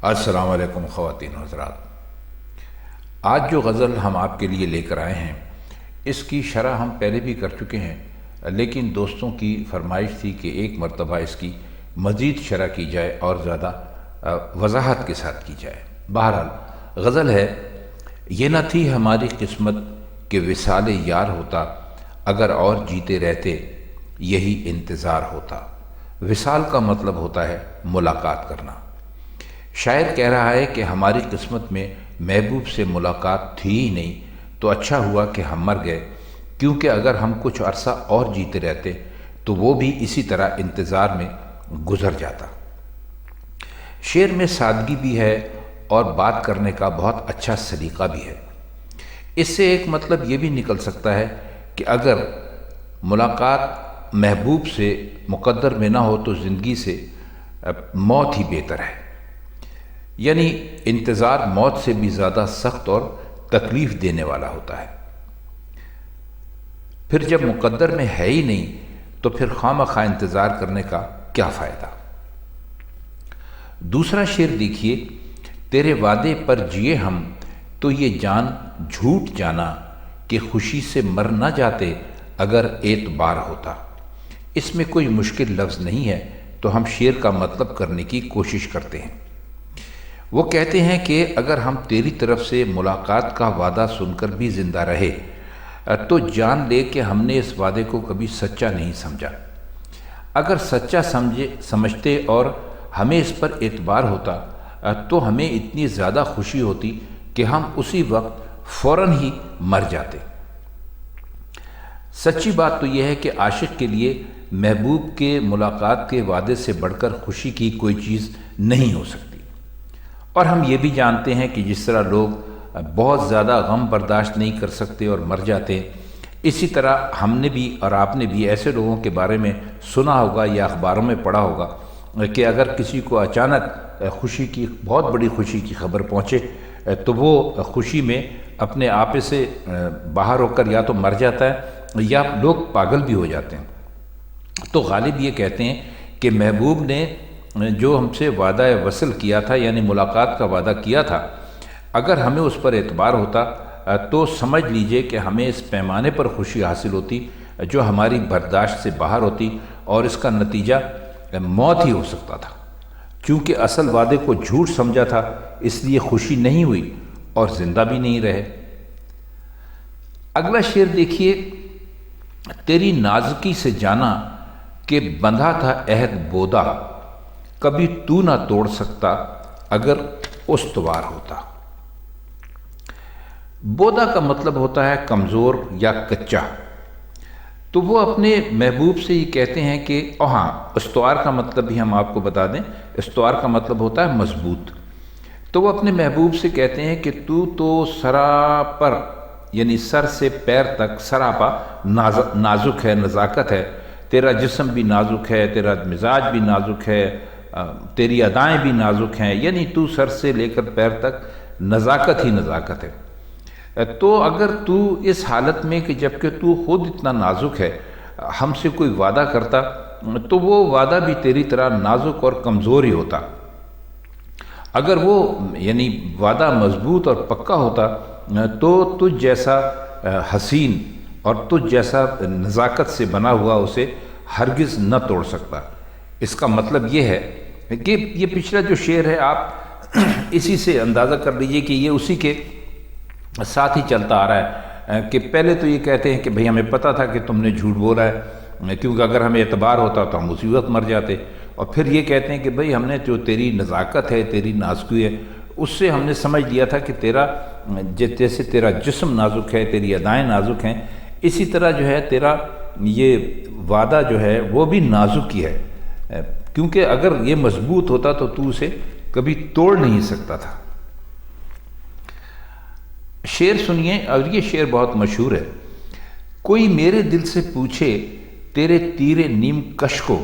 السلام علیکم خواتین و حضرات۔ آج جو غزل ہم آپ کے لیے لے کر آئے ہیں اس کی شرح ہم پہلے بھی کر چکے ہیں، لیکن دوستوں کی فرمائش تھی کہ ایک مرتبہ اس کی مزید شرح کی جائے اور زیادہ وضاحت کے ساتھ کی جائے۔ بہرحال غزل ہے: یہ نہ تھی ہماری قسمت کہ وصال یار ہوتا، اگر اور جیتے رہتے یہی انتظار ہوتا۔ وصال کا مطلب ہوتا ہے ملاقات کرنا۔ شاعر کہہ رہا ہے کہ ہماری قسمت میں محبوب سے ملاقات تھی ہی نہیں، تو اچھا ہوا کہ ہم مر گئے، کیونکہ اگر ہم کچھ عرصہ اور جیتے رہتے تو وہ بھی اسی طرح انتظار میں گزر جاتا۔ شعر میں سادگی بھی ہے اور بات کرنے کا بہت اچھا سلیقہ بھی ہے۔ اس سے ایک مطلب یہ بھی نکل سکتا ہے کہ اگر ملاقات محبوب سے مقدر میں نہ ہو تو زندگی سے موت ہی بہتر ہے، یعنی انتظار موت سے بھی زیادہ سخت اور تکلیف دینے والا ہوتا ہے۔ پھر جب مقدر میں ہے ہی نہیں تو پھر خواہ مخواہ انتظار کرنے کا کیا فائدہ۔ دوسرا شعر دیکھیے: تیرے وعدے پر جیے ہم تو یہ جان جھوٹ جانا، کہ خوشی سے مر نہ جاتے اگر اعتبار ہوتا۔ اس میں کوئی مشکل لفظ نہیں ہے، تو ہم شعر کا مطلب کرنے کی کوشش کرتے ہیں۔ وہ کہتے ہیں کہ اگر ہم تیری طرف سے ملاقات کا وعدہ سن کر بھی زندہ رہے تو جان لے کہ ہم نے اس وعدے کو کبھی سچا نہیں سمجھا۔ اگر سچا سمجھتے اور ہمیں اس پر اعتبار ہوتا تو ہمیں اتنی زیادہ خوشی ہوتی کہ ہم اسی وقت فوراً ہی مر جاتے۔ سچی بات تو یہ ہے کہ عاشق کے لیے محبوب کے ملاقات کے وعدے سے بڑھ کر خوشی کی کوئی چیز نہیں ہو سکتی۔ اور ہم یہ بھی جانتے ہیں کہ جس طرح لوگ بہت زیادہ غم برداشت نہیں کر سکتے اور مر جاتے ہیں، اسی طرح ہم نے بھی اور آپ نے بھی ایسے لوگوں کے بارے میں سنا ہوگا یا اخباروں میں پڑھا ہوگا کہ اگر کسی کو اچانک خوشی کی بہت بڑی خوشی کی خبر پہنچے تو وہ خوشی میں اپنے آپے سے باہر ہو کر یا تو مر جاتا ہے یا لوگ پاگل بھی ہو جاتے ہیں۔ تو غالب یہ کہتے ہیں کہ محبوب نے جو ہم سے وعدہ وصل کیا تھا، یعنی ملاقات کا وعدہ کیا تھا، اگر ہمیں اس پر اعتبار ہوتا تو سمجھ لیجئے کہ ہمیں اس پیمانے پر خوشی حاصل ہوتی جو ہماری برداشت سے باہر ہوتی، اور اس کا نتیجہ موت ہی ہو سکتا تھا۔ چونکہ اصل وعدے کو جھوٹ سمجھا تھا، اس لیے خوشی نہیں ہوئی اور زندہ بھی نہیں رہے۔ اگلا شعر دیکھیے: تیری نازکی سے جانا کہ بندھا تھا عہد بودا، کبھی تو نہ توڑ سکتا اگر استوار ہوتا۔ بودا کا مطلب ہوتا ہے کمزور یا کچا۔ تو وہ اپنے محبوب سے یہ کہتے ہیں کہ ہاں، استوار کا مطلب بھی ہم آپ کو بتا دیں، استوار کا مطلب ہوتا ہے مضبوط۔ تو وہ اپنے محبوب سے کہتے ہیں کہ تو سراپر، یعنی سر سے پیر تک سراپا نازک ہے، نزاکت ہے، تیرا جسم بھی نازک ہے، تیرا مزاج بھی نازک ہے، تیری ادائیں بھی نازک ہیں، یعنی تو سر سے لے کر پیر تک نزاکت ہی نزاکت ہے۔ تو اگر تو اس حالت میں کہ جبکہ تو خود اتنا نازک ہے ہم سے کوئی وعدہ کرتا تو وہ وعدہ بھی تیری طرح نازک اور کمزور ہی ہوتا۔ اگر وہ یعنی وعدہ مضبوط اور پکا ہوتا تو تجھ جیسا حسین اور تجھ جیسا نزاکت سے بنا ہوا اسے ہرگز نہ توڑ سکتا۔ اس کا مطلب یہ ہے کہ یہ پچھلا جو شعر ہے آپ اسی سے اندازہ کر لیجئے کہ یہ اسی کے ساتھ ہی چلتا آ رہا ہے کہ پہلے تو یہ کہتے ہیں کہ بھئی ہمیں پتہ تھا کہ تم نے جھوٹ بولا ہے، کیونکہ اگر ہمیں اعتبار ہوتا تو ہم اسی وقت مر جاتے، اور پھر یہ کہتے ہیں کہ بھئی ہم نے جو تیری نزاکت ہے، تیری نازکی ہے، اس سے ہم نے سمجھ لیا تھا کہ تیرا جیسے تیرا جسم نازک ہے، تیری ادائیں نازک ہیں، اسی طرح جو ہے تیرا یہ وعدہ جو ہے وہ بھی نازک ہی ہے، کیونکہ اگر یہ مضبوط ہوتا تو اسے کبھی توڑ نہیں سکتا تھا۔ شعر سنیے، اور یہ شعر بہت مشہور ہے: کوئی میرے دل سے پوچھے تیرے تیر نیم کش کو،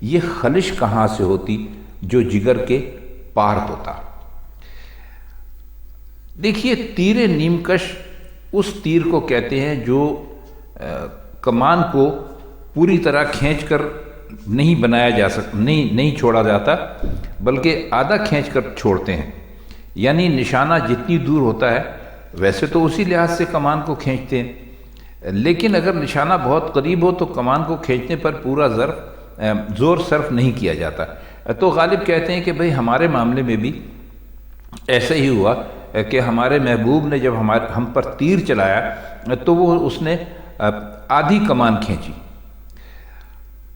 یہ خلش کہاں سے ہوتی جو جگر کے پار ہوتا۔ دیکھیے، تیر نیم کش اس تیر کو کہتے ہیں جو کمان کو پوری طرح کھینچ کر نہیں بنایا جا نہیں چھوڑا جاتا، بلکہ آدھا کھینچ کر چھوڑتے ہیں، یعنی نشانہ جتنی دور ہوتا ہے ویسے تو اسی لحاظ سے کمان کو کھینچتے ہیں، لیکن اگر نشانہ بہت قریب ہو تو کمان کو کھینچنے پر پورا زور صرف نہیں کیا جاتا۔ تو غالب کہتے ہیں کہ بھئی ہمارے معاملے میں بھی ایسا ہی ہوا کہ ہمارے محبوب نے جب ہم پر تیر چلایا تو اس نے آدھی کمان کھینچی۔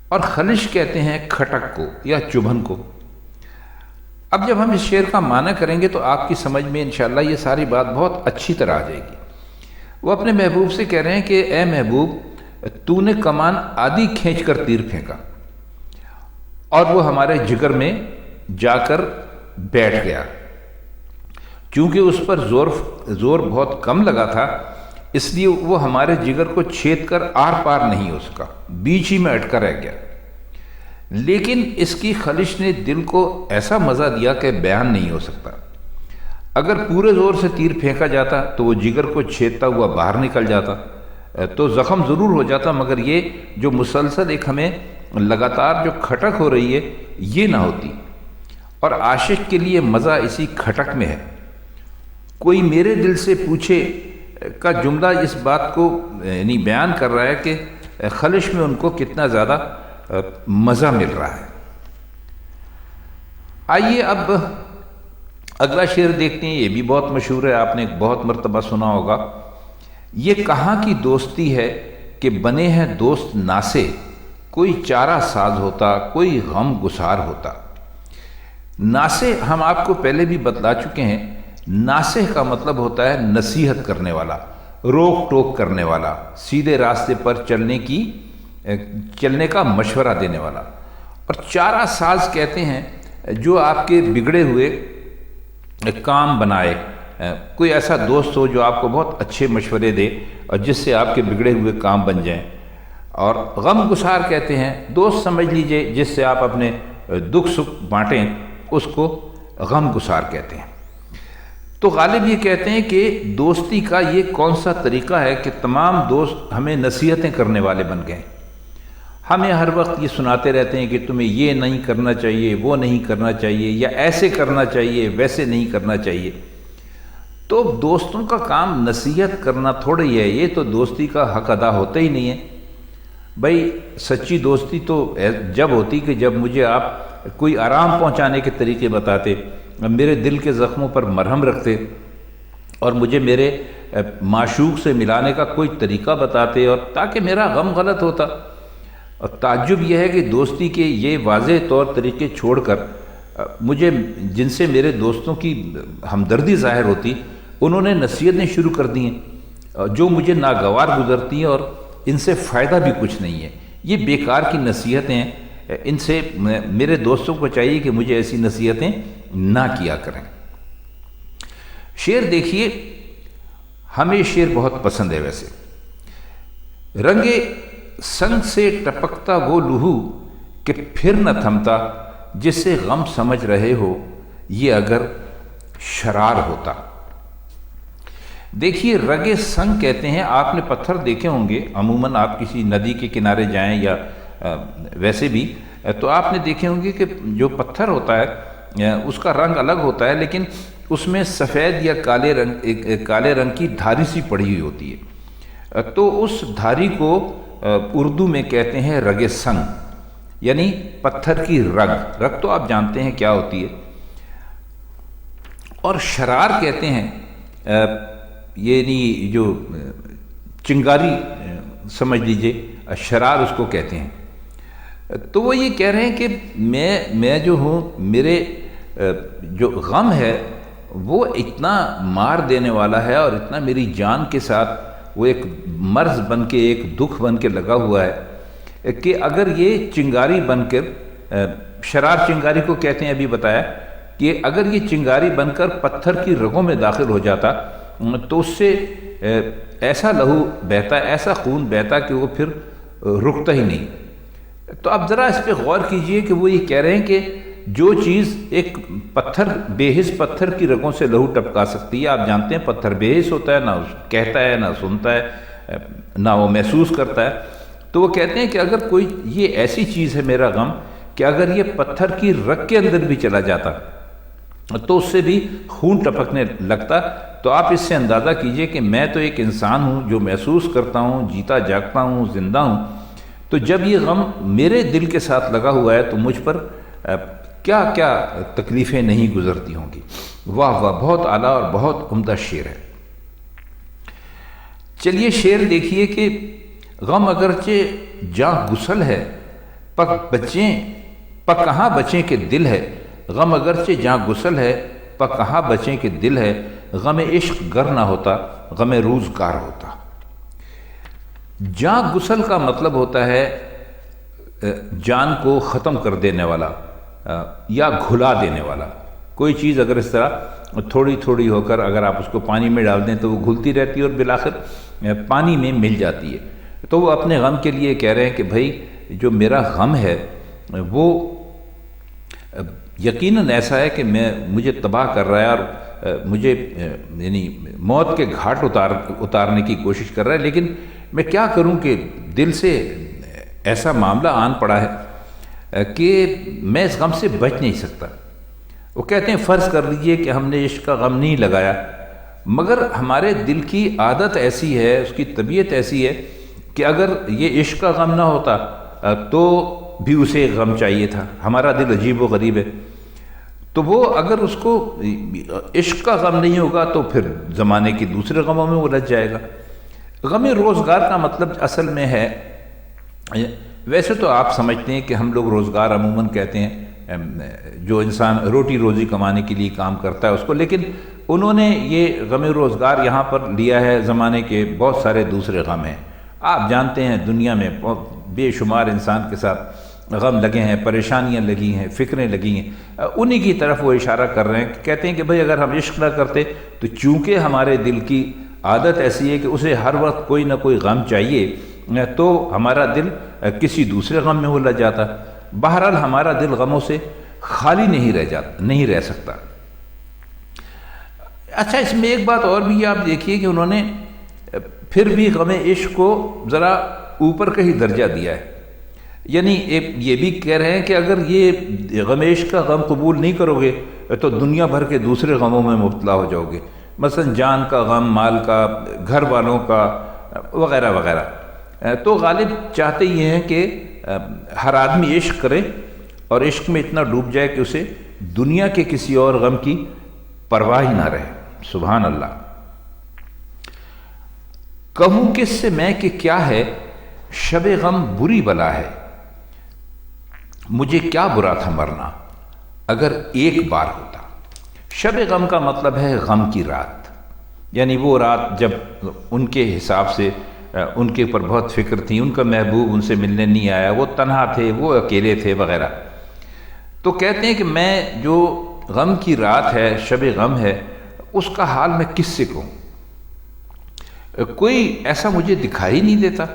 اور خلش کہتے ہیں کھٹک کو یا چبھن کو۔ اب جب ہم اس شعر کا معنی کریں گے تو آپ کی سمجھ میں انشاءاللہ یہ ساری بات بہت اچھی طرح آ جائے گی۔ وہ اپنے محبوب سے کہہ رہے ہیں کہ اے محبوب، تو نے کمان آدھی کھینچ کر تیر پھینکا اور وہ ہمارے جگر میں جا کر بیٹھ گیا۔ چونکہ اس پر زور بہت کم لگا تھا، اس لیے وہ ہمارے جگر کو چھید کر آر پار نہیں ہو سکا، بیچ ہی میں اٹکا رہ گیا۔ لیکن اس کی خلش نے دل کو ایسا مزہ دیا کہ بیان نہیں ہو سکتا۔ اگر پورے زور سے تیر پھینکا جاتا تو وہ جگر کو چھیدتا ہوا باہر نکل جاتا تو زخم ضرور ہو جاتا، مگر یہ جو مسلسل ایک ہمیں لگاتار جو کھٹک ہو رہی ہے یہ نہ ہوتی۔ اور عاشق کے لیے مزہ اسی کھٹک میں ہے۔ کوئی میرے دل سے پوچھے کا جملہ اس بات کو یعنی بیان کر رہا ہے کہ خلش میں ان کو کتنا زیادہ مزہ مل رہا ہے۔ آئیے اب اگلا شعر دیکھتے ہیں، یہ بھی بہت مشہور ہے، آپ نے بہت مرتبہ سنا ہوگا۔ یہ کہاں کی دوستی ہے کہ بنے ہیں دوست ناسے، کوئی چارہ ساز ہوتا کوئی غم گسار ہوتا۔ ناسے ہم آپ کو پہلے بھی بتلا چکے ہیں، ناصح کا مطلب ہوتا ہے نصیحت کرنے والا، روک ٹوک کرنے والا، سیدھے راستے پر چلنے کا مشورہ دینے والا۔ اور چارہ ساز کہتے ہیں جو آپ کے بگڑے ہوئے کام بنائے، کوئی ایسا دوست ہو جو آپ کو بہت اچھے مشورے دے اور جس سے آپ کے بگڑے ہوئے کام بن جائیں۔ اور غم گسار کہتے ہیں دوست سمجھ لیجئے جس سے آپ اپنے دکھ سکھ بانٹیں، اس کو غم گسار کہتے ہیں۔ تو غالب یہ کہتے ہیں کہ دوستی کا یہ کون سا طریقہ ہے کہ تمام دوست ہمیں نصیحتیں کرنے والے بن گئے، ہمیں ہر وقت یہ سناتے رہتے ہیں کہ تمہیں یہ نہیں کرنا چاہیے، وہ نہیں کرنا چاہیے، یا ایسے کرنا چاہیے ویسے نہیں کرنا چاہیے۔ تو دوستوں کا کام نصیحت کرنا تھوڑا ہی ہے، یہ تو دوستی کا حق ادا ہوتا ہی نہیں ہے۔ بھائی سچی دوستی تو جب ہوتی کہ جب مجھے آپ کوئی آرام پہنچانے کے طریقے بتاتے، میرے دل کے زخموں پر مرہم رکھتے اور مجھے میرے معشوق سے ملانے کا کوئی طریقہ بتاتے، اور تاکہ میرا غم غلط ہوتا۔ اور تعجب یہ ہے کہ دوستی کے یہ واضح طور طریقے چھوڑ کر مجھے جن سے میرے دوستوں کی ہمدردی ظاہر ہوتی، انہوں نے نصیحتیں شروع کر دی ہیں جو مجھے ناگوار گزرتی ہیں اور ان سے فائدہ بھی کچھ نہیں ہے۔ یہ بیکار کی نصیحتیں ہیں، ان سے میرے دوستوں کو چاہیے کہ مجھے ایسی نصیحتیں نہ کیا کریں۔ شعر دیکھیے، ہمیں شعر بہت پسند ہے ویسے۔ رنگے سنگ سے ٹپکتا وہ لہو کہ پھر نہ تھمتا، جس سے غم سمجھ رہے ہو یہ اگر شرار ہوتا۔ دیکھیے رگے سنگ کہتے ہیں، آپ نے پتھر دیکھے ہوں گے، عموماً آپ کسی ندی کے کنارے جائیں یا ویسے بھی تو آپ نے دیکھے ہوں گے کہ جو پتھر ہوتا ہے اس کا رنگ الگ ہوتا ہے، لیکن اس میں سفید یا کالے رنگ کی دھاری سی پڑی ہوئی ہوتی ہے۔ تو اس دھاری کو اردو میں کہتے ہیں رگ سنگ، یعنی پتھر کی رگ تو آپ جانتے ہیں کیا ہوتی ہے۔ اور شرار کہتے ہیں یعنی جو چنگاری سمجھ لیجئے، شرار اس کو کہتے ہیں۔ تو وہ یہ کہہ رہے ہیں کہ میں جو ہوں، میرے جو غم ہے وہ اتنا مار دینے والا ہے اور اتنا میری جان کے ساتھ وہ ایک مرض بن کے، ایک دکھ بن کے لگا ہوا ہے کہ اگر یہ چنگاری بن کر، شرار چنگاری کو کہتے ہیں ابھی بتایا، کہ اگر یہ چنگاری بن کر پتھر کی رگوں میں داخل ہو جاتا تو اس سے ایسا لہو بہتا، ایسا خون بہتا کہ وہ پھر رکتا ہی نہیں۔ تو اب ذرا اس پہ غور کیجئے کہ وہ یہ کہہ رہے ہیں کہ جو چیز ایک پتھر، بے حس پتھر کی رگوں سے لہو ٹپکا سکتی ہے، آپ جانتے ہیں پتھر بے حس ہوتا ہے، نہ کہتا ہے، نہ سنتا ہے، نہ وہ محسوس کرتا ہے، تو وہ کہتے ہیں کہ اگر کوئی یہ ایسی چیز ہے میرا غم کہ اگر یہ پتھر کی رگ کے اندر بھی چلا جاتا تو اس سے بھی خون ٹپکنے لگتا، تو آپ اس سے اندازہ کیجئے کہ میں تو ایک انسان ہوں جو محسوس کرتا ہوں، جیتا جاگتا ہوں، زندہ ہوں، تو جب یہ غم میرے دل کے ساتھ لگا ہوا ہے تو مجھ پر کیا کیا تکلیفیں نہیں گزرتی ہوں گی۔ واہ واہ، بہت اعلیٰ اور بہت عمدہ شعر ہے۔ چلیے شعر دیکھیے کہ غم اگرچہ جاں گسل ہے پک کہاں بچیں کہ دل ہے، غم اگرچہ جاں گسل ہے پک کہاں بچیں کہ دل ہے، غم عشق گر نہ ہوتا غم روزگار ہوتا۔ جاں گسل کا مطلب ہوتا ہے جان کو ختم کر دینے والا یا گھلا دینے والا۔ کوئی چیز اگر اس طرح تھوڑی تھوڑی ہو کر اگر آپ اس کو پانی میں ڈال دیں تو وہ گھلتی رہتی ہے اور بالآخر پانی میں مل جاتی ہے، تو وہ اپنے غم کے لیے کہہ رہے ہیں کہ بھائی جو میرا غم ہے وہ یقیناً ایسا ہے کہ مجھے تباہ کر رہا ہے اور مجھے یعنی موت کے گھاٹ اتارنے کی کوشش کر رہا ہے، لیکن میں کیا کروں کہ دل سے ایسا معاملہ آن پڑا ہے کہ میں اس غم سے بچ نہیں سکتا۔ وہ کہتے ہیں فرض کر لیجئے کہ ہم نے عشق کا غم نہیں لگایا، مگر ہمارے دل کی عادت ایسی ہے، اس کی طبیعت ایسی ہے کہ اگر یہ عشق کا غم نہ ہوتا تو بھی اسے غم چاہیے تھا۔ ہمارا دل عجیب و غریب ہے، تو وہ اگر اس کو عشق کا غم نہیں ہوگا تو پھر زمانے کے دوسرے غموں میں الجھ جائے گا۔ غم روزگار کا مطلب اصل میں ہے، ویسے تو آپ سمجھتے ہیں کہ ہم لوگ روزگار عموماً کہتے ہیں جو انسان روٹی روزی کمانے کے لیے کام کرتا ہے اس کو، لیکن انہوں نے یہ غم روزگار یہاں پر لیا ہے، زمانے کے بہت سارے دوسرے غم ہیں۔ آپ جانتے ہیں دنیا میں بے شمار انسان کے ساتھ غم لگے ہیں، پریشانیاں لگی ہیں، فکریں لگی ہیں، انہی کی طرف وہ اشارہ کر رہے ہیں، کہتے ہیں کہ بھئی اگر ہم عشق نہ کرتے تو چونکہ ہمارے دل کی عادت ایسی ہے کہ اسے ہر وقت کوئی نہ کوئی غم چاہیے تو ہمارا دل کسی دوسرے غم میں الجھ جاتا۔ بہرحال ہمارا دل غموں سے خالی نہیں رہ سکتا۔ اچھا، اس میں ایک بات اور بھی آپ دیکھیے کہ انہوں نے پھر بھی غم عشق کو ذرا اوپر کا ہی درجہ دیا ہے، یعنی یہ بھی کہہ رہے ہیں کہ اگر یہ غم عشق کا غم قبول نہیں کرو گے تو دنیا بھر کے دوسرے غموں میں مبتلا ہو جاؤ گے، مثلا جان کا غم، مال کا، گھر والوں کا وغیرہ وغیرہ۔ تو غالب چاہتے یہ ہیں کہ ہر آدمی عشق کرے اور عشق میں اتنا ڈوب جائے کہ اسے دنیا کے کسی اور غم کی پرواہ ہی نہ رہے۔ سبحان اللہ۔ کہوں کس سے میں کہ کیا ہے شب غم بری بلا ہے، مجھے کیا برا تھا مرنا اگر ایک بار ہوتا۔ شب غم کا مطلب ہے غم کی رات، یعنی وہ رات جب ان کے حساب سے ان کے اوپر بہت فکر تھی، ان کا محبوب ان سے ملنے نہیں آیا، وہ تنہا تھے، وہ اکیلے تھے وغیرہ۔ تو کہتے ہیں کہ میں جو غم کی رات ہے، شب غم ہے، اس کا حال میں کس سے کہوں؟ کوئی ایسا مجھے دکھائی نہیں دیتا،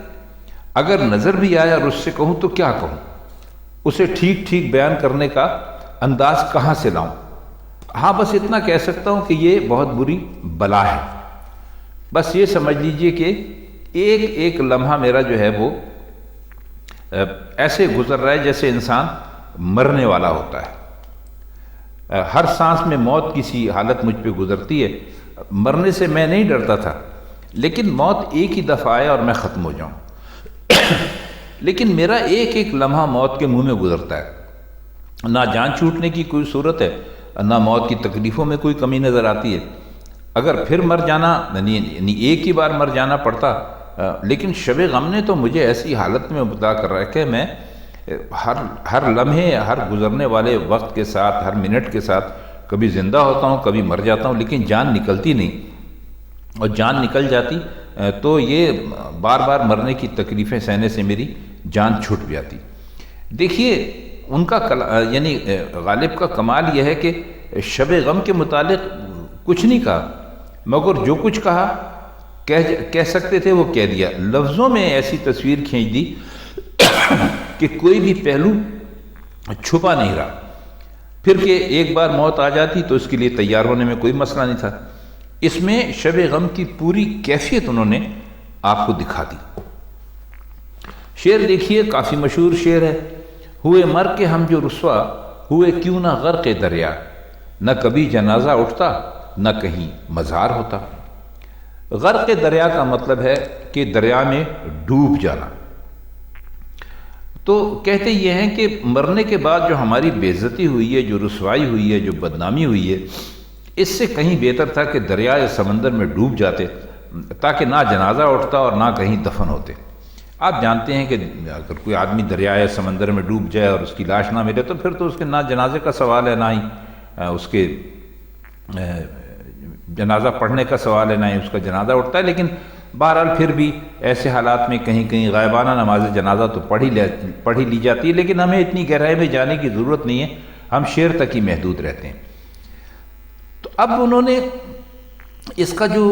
اگر نظر بھی آیا اور اس سے کہوں تو کیا کہوں؟ اسے ٹھیک ٹھیک بیان کرنے کا انداز کہاں سے لاؤں؟ ہاں بس اتنا کہہ سکتا ہوں کہ یہ بہت بری بلا ہے۔ بس یہ سمجھ لیجئے کہ ایک ایک لمحہ میرا جو ہے وہ ایسے گزر رہا ہے جیسے انسان مرنے والا ہوتا ہے۔ ہر سانس میں موت کی سی حالت مجھ پہ گزرتی ہے۔ مرنے سے میں نہیں ڈرتا تھا، لیکن موت ایک ہی دفعہ آئے اور میں ختم ہو جاؤں، لیکن میرا ایک ایک لمحہ موت کے منہ میں گزرتا ہے۔ نہ جان چھوٹنے کی کوئی صورت ہے، نہ موت کی تکلیفوں میں کوئی کمی نظر آتی ہے۔ اگر پھر مر جانا یعنی ایک ہی بار مر جانا پڑتا، لیکن شب غم نے تو مجھے ایسی حالت میں مبتلا کر رہا ہے کہ میں ہر لمحے، ہر گزرنے والے وقت کے ساتھ، ہر منٹ کے ساتھ کبھی زندہ ہوتا ہوں، کبھی مر جاتا ہوں، لیکن جان نکلتی نہیں، اور جان نکل جاتی تو یہ بار بار مرنے کی تکلیفیں سہنے سے میری جان چھوٹ جاتی۔ دیکھیے ان کا یعنی غالب کا کمال یہ ہے کہ شب غم کے متعلق کچھ نہیں کہا، مگر جو کچھ کہا کہہ سکتے تھے وہ کہہ دیا، لفظوں میں ایسی تصویر کھینچ دی کہ کوئی بھی پہلو چھپا نہیں رہا۔ پھر کہ ایک بار موت آ جاتی تو اس کے لیے تیار ہونے میں کوئی مسئلہ نہیں تھا۔ اس میں شب غم کی پوری کیفیت انہوں نے آپ کو دکھا دی۔ شعر دیکھیے، کافی مشہور شعر ہے، ہوئے مر کے ہم جو رسوا، ہوئے کیوں نہ غرق دریا، نہ کبھی جنازہ اٹھتا نہ کہیں مزار ہوتا۔ غرق دریا کا مطلب ہے کہ دریا میں ڈوب جانا۔ تو کہتے یہ ہیں کہ مرنے کے بعد جو ہماری بے عزتی ہوئی ہے، جو رسوائی ہوئی ہے، جو بدنامی ہوئی ہے، اس سے کہیں بہتر تھا کہ دریا یا سمندر میں ڈوب جاتے، تاکہ نہ جنازہ اٹھتا اور نہ کہیں دفن ہوتے۔ آپ جانتے ہیں کہ اگر کوئی آدمی دریا یا سمندر میں ڈوب جائے اور اس کی لاش نہ ملے تو پھر تو اس کے نہ جنازے کا سوال ہے، نہ ہی اس کے جنازہ پڑھنے کا سوال ہے، نہ ہی اس کا جنازہ اٹھتا ہے۔ لیکن بہرحال پھر بھی ایسے حالات میں کہیں کہیں غائبانہ نماز جنازہ تو پڑھ ہی لی جاتی ہے، لیکن ہمیں اتنی گہرائی میں جانے کی ضرورت نہیں ہے، ہم شعر تک ہی محدود رہتے ہیں۔ تو اب انہوں نے اس کا جو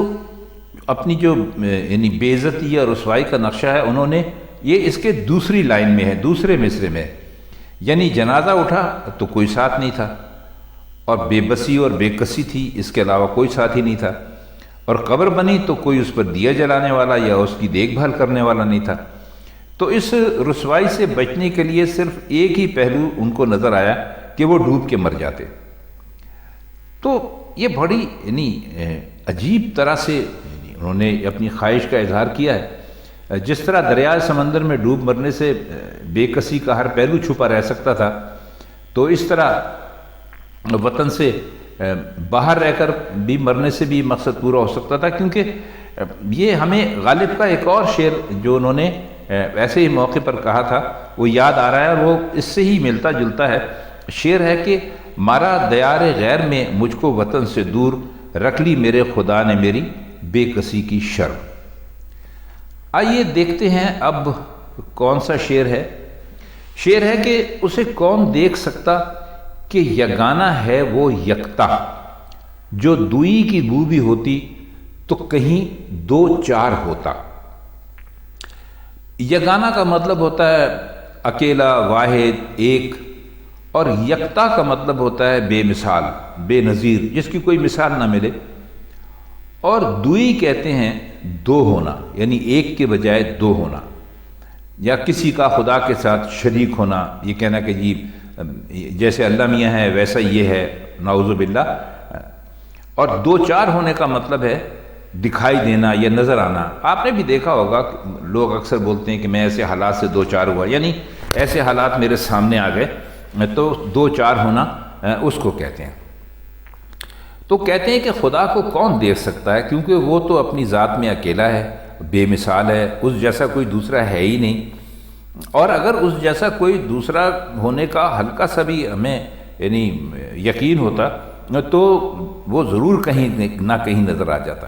اپنی جو یعنی بے عزتی اور رسوائی کا نقشہ ہے، انہوں نے یہ اس کے دوسری لائن میں ہے، دوسرے مصرے میں، یعنی جنازہ اٹھا تو کوئی ساتھ نہیں تھا، اور بے بسی اور بے کسی تھی، اس کے علاوہ کوئی ساتھی نہیں تھا، اور قبر بنی تو کوئی اس پر دیا جلانے والا یا اس کی دیکھ بھال کرنے والا نہیں تھا۔ تو اس رسوائی سے بچنے کے لیے صرف ایک ہی پہلو ان کو نظر آیا کہ وہ ڈوب کے مر جاتے۔ تو یہ بڑی یعنی عجیب طرح سے انہوں نے اپنی خواہش کا اظہار کیا ہے۔ جس طرح دریائے سمندر میں ڈوب مرنے سے بے کسی کا ہر پہلو چھپا رہ سکتا تھا، تو اس طرح وطن سے باہر رہ کر بھی مرنے سے بھی مقصد پورا ہو سکتا تھا، کیونکہ یہ ہمیں غالب کا ایک اور شعر جو انہوں نے ایسے ہی موقع پر کہا تھا وہ یاد آ رہا ہے، اور وہ اس سے ہی ملتا جلتا ہے۔ شعر ہے کہ مارا دیار غیر میں مجھ کو وطن سے دور، رکھ لی میرے خدا نے میری بے کسی کی شرم۔ آئیے دیکھتے ہیں اب کون سا شعر ہے۔ شعر ہے کہ اسے کون دیکھ سکتا کہ یگانہ ہے وہ یکتا، جو دوئی کی بو بھی ہوتی تو کہیں دو چار ہوتا۔ یگانہ کا مطلب ہوتا ہے اکیلا، واحد، ایک، اور یکتا کا مطلب ہوتا ہے بے مثال، بے نظیر، جس کی کوئی مثال نہ ملے۔ اور دوئی کہتے ہیں دو ہونا، یعنی ایک کے بجائے دو ہونا، یا کسی کا خدا کے ساتھ شریک ہونا، یہ کہنا کہ جی جیسے اللہ میاں ہے ویسا یہ ہے، نعوذ باللہ۔ اور دو چار ہونے کا مطلب ہے دکھائی دینا یا نظر آنا۔ آپ نے بھی دیکھا ہوگا لوگ اکثر بولتے ہیں کہ میں ایسے حالات سے دو چار ہوا، یعنی ایسے حالات میرے سامنے آ گئے، تو دو چار ہونا اس کو کہتے ہیں۔ تو کہتے ہیں کہ خدا کو کون دیکھ سکتا ہے، کیونکہ وہ تو اپنی ذات میں اکیلا ہے، بے مثال ہے، اس جیسا کوئی دوسرا ہے ہی نہیں۔ اور اگر اس جیسا کوئی دوسرا ہونے کا ہلکا سا بھی ہمیں یعنی یقین ہوتا تو وہ ضرور کہیں نہ کہیں نظر آ جاتا۔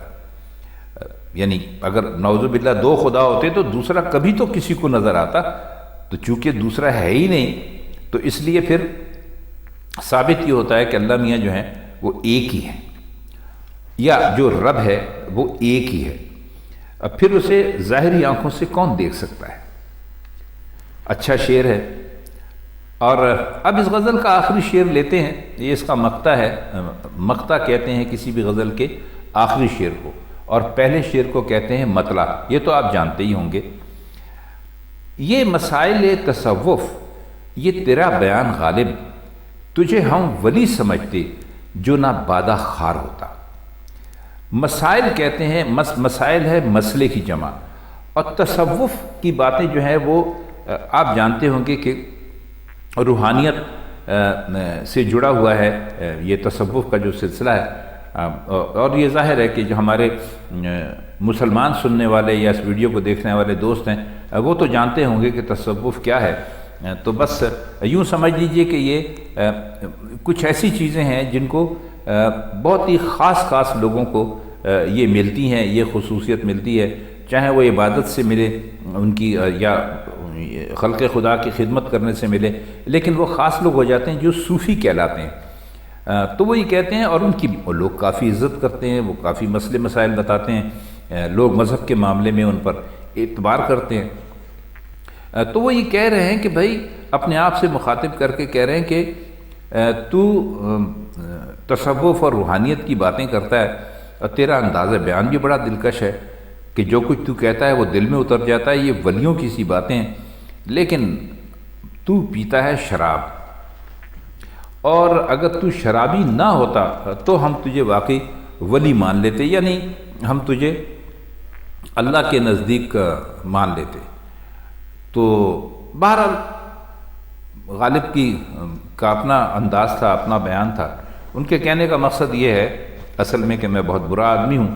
یعنی اگر نعوذ باللہ دو خدا ہوتے تو دوسرا کبھی تو کسی کو نظر آتا، تو چونکہ دوسرا ہے ہی نہیں تو اس لیے پھر ثابت یہ ہوتا ہے کہ اللہ میاں جو ہیں وہ ایک ہی ہے، یا جو رب ہے وہ ایک ہی ہے۔ اب پھر اسے ظاہری آنکھوں سے کون دیکھ سکتا ہے؟ اچھا شعر ہے۔ اور اب اس غزل کا آخری شعر لیتے ہیں، یہ اس کا مقطع ہے، مقطع کہتے ہیں کسی بھی غزل کے آخری شعر کو، اور پہلے شعر کو کہتے ہیں مطلع، یہ تو آپ جانتے ہی ہوں گے۔ یہ مسائل تصوف، یہ تیرا بیان غالب، تجھے ہم ولی سمجھتے جو نہ بادہ خار ہوتا۔ مسائل کہتے ہیں، مسائل ہے مسئلے کی جمع، اور تصوف کی باتیں جو ہیں وہ آپ جانتے ہوں گے کہ روحانیت سے جڑا ہوا ہے یہ تصوف کا جو سلسلہ ہے، اور یہ ظاہر ہے کہ جو ہمارے مسلمان سننے والے یا اس ویڈیو کو دیکھنے والے دوست ہیں وہ تو جانتے ہوں گے کہ تصوف کیا ہے۔ تو بس یوں سمجھ لیجئے کہ یہ کچھ ایسی چیزیں ہیں جن کو بہت ہی خاص لوگوں کو یہ ملتی ہیں، یہ خصوصیت ملتی ہے، چاہے وہ عبادت سے ملے ان کی یا خلق خدا کی خدمت کرنے سے ملے، لیکن وہ خاص لوگ ہو جاتے ہیں جو صوفی کہلاتے ہیں۔ تو وہ یہ کہتے ہیں، اور ان کی لوگ کافی عزت کرتے ہیں، وہ کافی مسئلے مسائل بتاتے ہیں، لوگ مذہب کے معاملے میں ان پر اعتبار کرتے ہیں۔ تو وہ یہ کہہ رہے ہیں کہ بھائی اپنے آپ سے مخاطب کر کے کہہ رہے ہیں کہ تو تصوف اور روحانیت کی باتیں کرتا ہے، اور تیرا انداز بیان بھی بڑا دلکش ہے کہ جو کچھ تو کہتا ہے وہ دل میں اتر جاتا ہے، یہ ولیوں کی سی باتیں ہیں۔ لیکن تو پیتا ہے شراب، اور اگر تو شرابی نہ ہوتا تو ہم تجھے واقعی ولی مان لیتے، یعنی ہم تجھے اللہ کے نزدیک مان لیتے۔ تو بہرحال غالب کا اپنا انداز تھا، اپنا بیان تھا۔ ان کے کہنے کا مقصد یہ ہے اصل میں کہ میں بہت برا آدمی ہوں،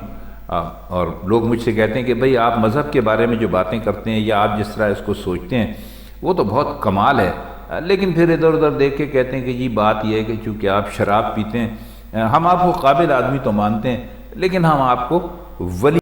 اور لوگ مجھ سے کہتے ہیں کہ بھئی آپ مذہب کے بارے میں جو باتیں کرتے ہیں یا آپ جس طرح اس کو سوچتے ہیں وہ تو بہت کمال ہے، لیکن پھر ادھر ادھر دیکھ کے کہتے ہیں کہ جی بات یہ ہے کہ چونکہ آپ شراب پیتے ہیں، ہم آپ کو قابل آدمی تو مانتے ہیں لیکن ہم آپ کو ولی